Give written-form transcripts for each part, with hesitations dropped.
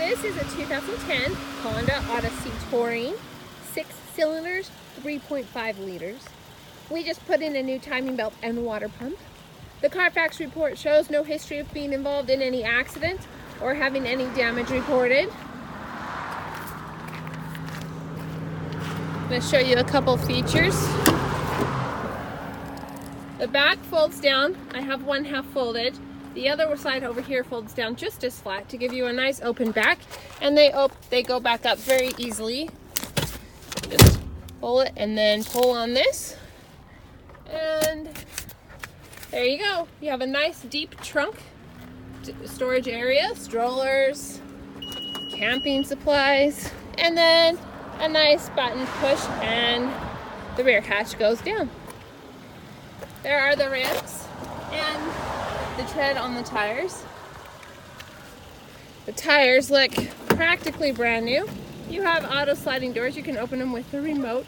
This is a 2010 Honda Odyssey Touring, 6 cylinders, 3.5 liters. We just put in a new timing belt and water pump. The CARFAX report shows no history of being involved in any accident or having any damage reported. I'm going to show you a couple features. The back folds down. I have one half folded. The other side over here folds down just as flat to give you a nice open back, and they go back up very easily. Just pull it and then pull on this, and there you go. You have a nice deep trunk storage area, strollers, camping supplies, and then a nice button push and the rear hatch goes down. There are the rims and the tread on the tires. The tires look practically brand new. You have auto sliding doors. You can open them with the remote.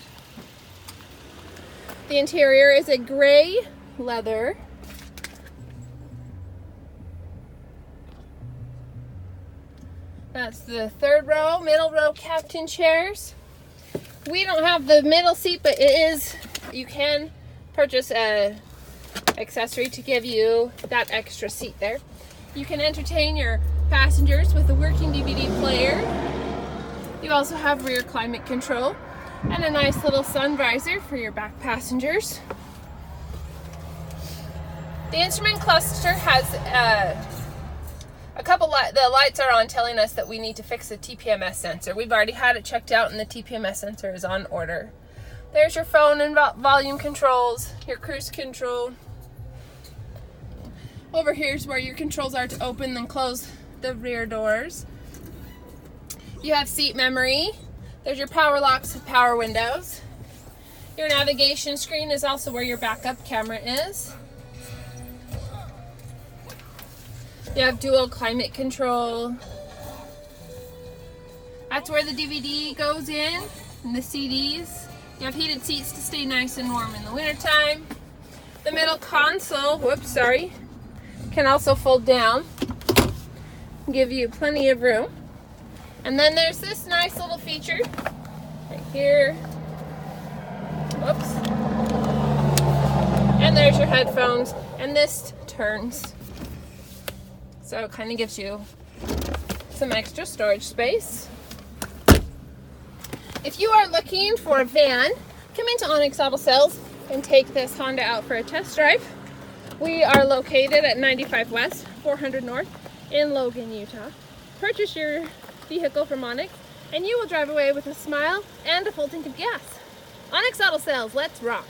The interior is a gray leather. That's the third row, middle row captain chairs. We don't have the middle seat, but you can purchase a accessory to give you that extra seat there. You can entertain your passengers with a working DVD player. You also have rear climate control and a nice little sun visor for your back passengers. The instrument cluster has the lights are on, telling us that we need to fix the TPMS sensor. We've already had it checked out and the TPMS sensor is on order. There's your phone and volume controls, your cruise control. Over here is where your controls are to open and close the rear doors. You have seat memory. There's your power locks and power windows. Your navigation screen is also where your backup camera is. You have dual climate control. That's where the DVD goes in and the CDs. You have heated seats to stay nice and warm in the wintertime. The middle console, can also fold down, give you plenty of room. And then there's this nice little feature right here. Whoops. And there's your headphones, and this turns. So it kind of gives you some extra storage space. If you are looking for a van, come into Onyx Auto Sales and take this Honda out for a test drive. We are located at 95 West, 400 North in Logan, Utah. Purchase your vehicle from Onyx and you will drive away with a smile and a full tank of gas. Onyx Auto Sales, let's rock!